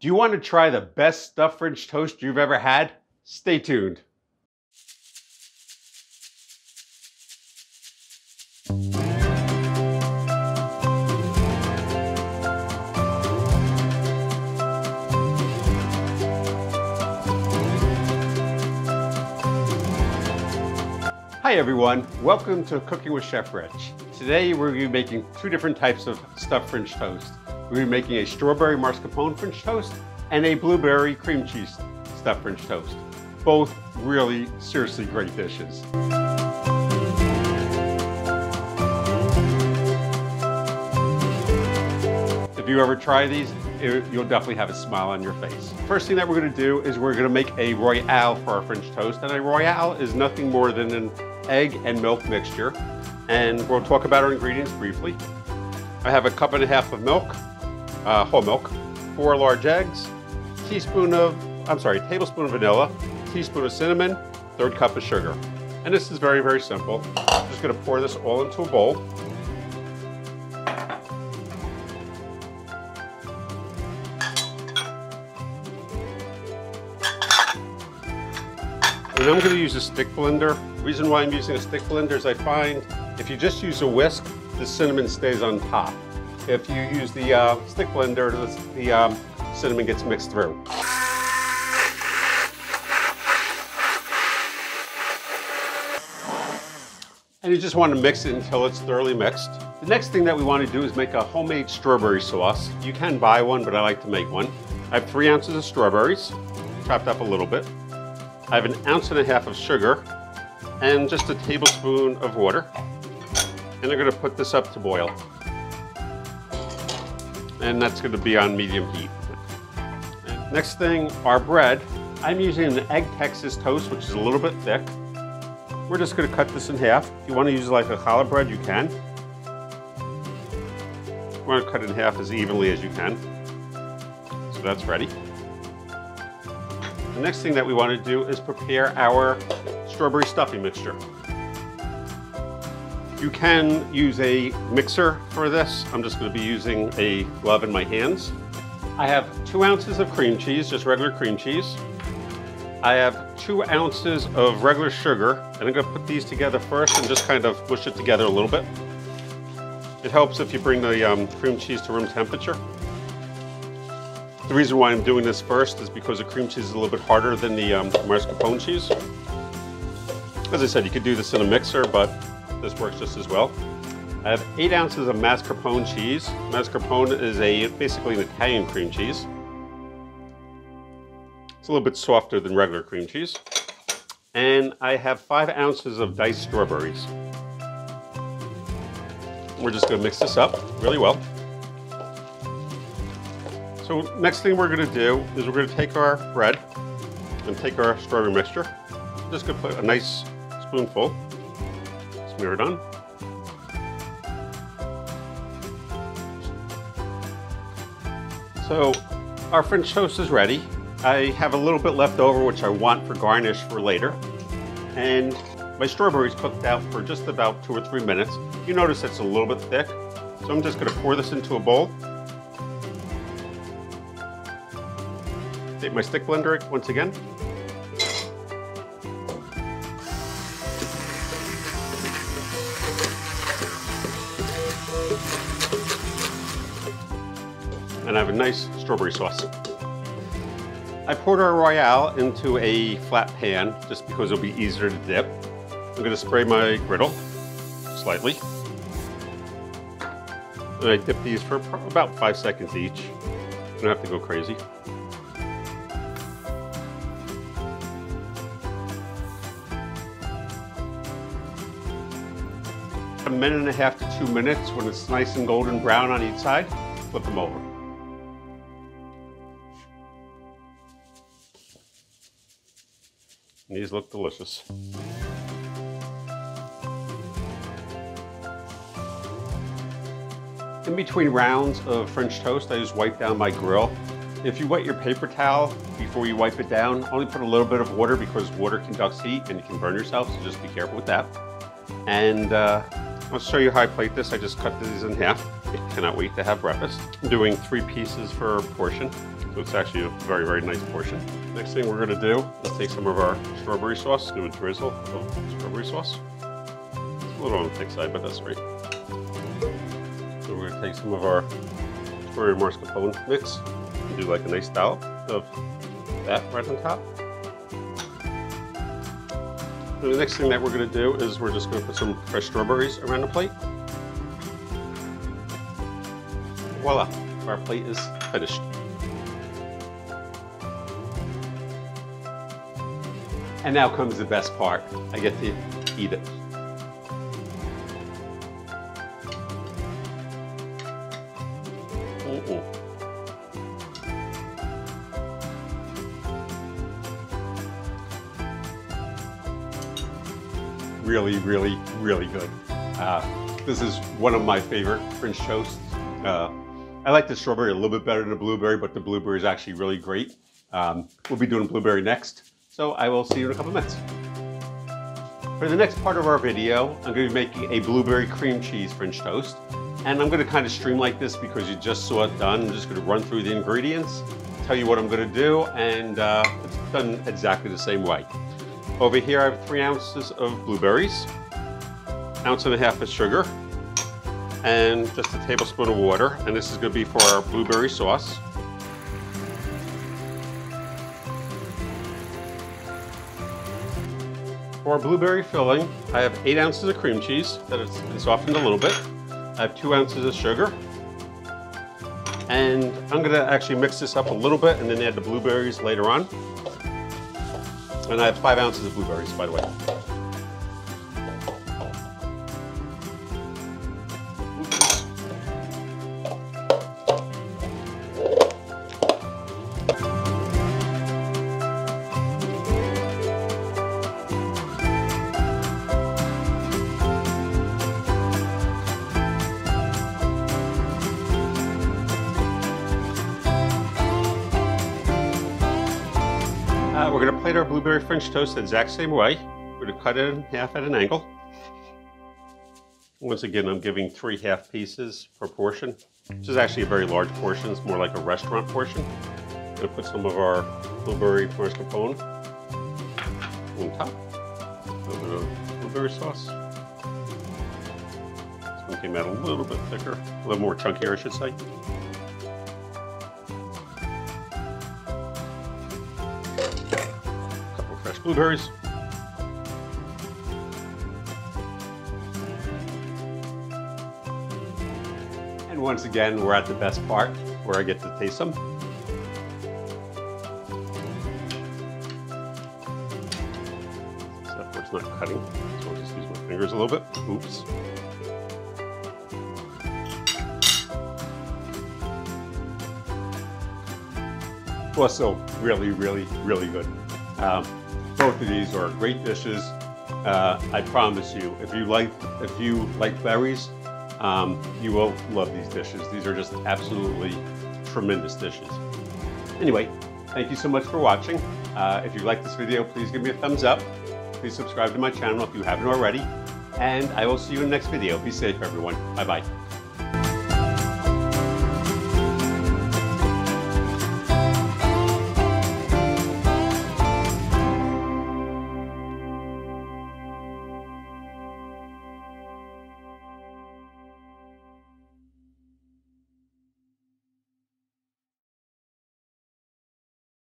Do you want to try the best stuffed French toast you've ever had? Stay tuned. Hi everyone, welcome to Cooking with Chef Rich. Today we're going to be making two different types of stuffed French toast. We're going to be making a strawberry mascarpone French toast and a blueberry cream cheese stuffed French toast. Both really seriously great dishes. If you ever try these, you'll definitely have a smile on your face. First thing that we're going to do is we're going to make a Royale for our French toast. And a Royale is nothing more than an egg and milk mixture. And we'll talk about our ingredients briefly. I have a cup and a half of milk, whole milk, 4 large eggs, tablespoon of vanilla, teaspoon of cinnamon, 1/3 cup of sugar. And this is very, very simple. I'm just going to pour this all into a bowl. And I'm going to use a stick blender. The reason why I'm using a stick blender is I find if you just use a whisk, the cinnamon stays on top. If you use the stick blender, the cinnamon gets mixed through. And you just want to mix it until it's thoroughly mixed. The next thing that we want to do is make a homemade strawberry sauce. You can buy one, but I like to make one. I have 3 ounces of strawberries, chopped up a little bit. I have 1.5 ounces of sugar and just a tablespoon of water. And I'm going to put this up to boil. And that's going to be on medium heat. And next thing, our bread. I'm using an egg Texas toast, which is a little bit thick. We're just going to cut this in half. If you want to use like a challah bread, you can. You want to cut it in half as evenly as you can. So that's ready. The next thing that we want to do is prepare our strawberry stuffing mixture. You can use a mixer for this. I'm just going to be using a glove in my hands. I have 2 ounces of cream cheese, just regular cream cheese. I have 2 ounces of regular sugar, and I'm going to put these together first and just kind of mush it together a little bit. It helps if you bring the cream cheese to room temperature. The reason why I'm doing this first is because the cream cheese is a little bit harder than the mascarpone cheese. As I said, you could do this in a mixer, but this works just as well. I have 8 ounces of mascarpone cheese. Mascarpone is basically an Italian cream cheese. It's a little bit softer than regular cream cheese. And I have 5 ounces of diced strawberries. We're just going to mix this up really well. So next thing we're going to do is we're going to take our bread and take our strawberry mixture. Just going to put a nice spoonful. Smear it on. So our French toast is ready. I have a little bit left over which I want for garnish for later. And my strawberries cooked out for just about 2 or 3 minutes. You notice it's a little bit thick. So I'm just going to pour this into a bowl. Take my stick blender once again. And I have a nice strawberry sauce. I poured our Royale into a flat pan just because it'll be easier to dip. I'm going to spray my griddle slightly. And I dip these for about 5 seconds each. You don't have to go crazy. A minute and a half to 2 minutes. When it's nice and golden brown on each side, flip them over. And these look delicious. In between rounds of French toast, I just wipe down my grill. If you wet your paper towel before you wipe it down, only put a little bit of water because water conducts heat and you can burn yourself, so just be careful with that. And I'll show you how I plate this. I just cut these in half. I cannot wait to have breakfast. I'm doing 3 pieces per portion. So it's actually a very, very nice portion. Next thing we're gonna do is take some of our strawberry sauce, do a drizzle of strawberry sauce. It's a little on the thick side, but that's great. So we're gonna take some of our strawberry mascarpone mix and do like a nice dollop of that right on top. And the next thing that we're gonna do is we're just gonna put some fresh strawberries around the plate. Voila, our plate is finished. And now comes the best part. I get to eat it. Really, really, really good. This is one of my favorite French toasts. I like the strawberry a little bit better than the blueberry, but the blueberry is actually really great. We'll be doing blueberry next, so I will see you in a couple minutes. For the next part of our video, I'm going to be making a blueberry cream cheese French toast. And I'm going to kind of streamline this because you just saw it done. I'm just going to run through the ingredients, tell you what I'm going to do, and it's done exactly the same way. Over here I have 3 ounces of blueberries, 1.5 ounces of sugar, and just a tablespoon of water. And this is going to be for our blueberry sauce. For our blueberry filling, I have 8 ounces of cream cheese that has been softened a little bit. I have 2 ounces of sugar. And I'm going to actually mix this up a little bit and then add the blueberries later on. And I have 5 ounces of blueberries, by the way. We're going to plate our blueberry French toast the exact same way. We're going to cut it in half at an angle. Once again, I'm giving 3 half pieces per portion, which is actually a very large portion. It's more like a restaurant portion. I'm going to put some of our blueberry mascarpone on top. A little bit of blueberry sauce. This one came out a little bit thicker, a little more chunkier, I should say. Blueberries. And once again, we're at the best part where I get to taste them. Except where it's not cutting. So I'll just use my fingers a little bit. Oops. Also, really, really, really good. Both of these are great dishes. I promise you, if you like berries, you will love these dishes. These are just absolutely tremendous dishes. Anyway, thank you so much for watching. If you like this video, please give me a thumbs up. Please subscribe to my channel if you haven't already. And I will see you in the next video. Be safe, everyone. Bye-bye.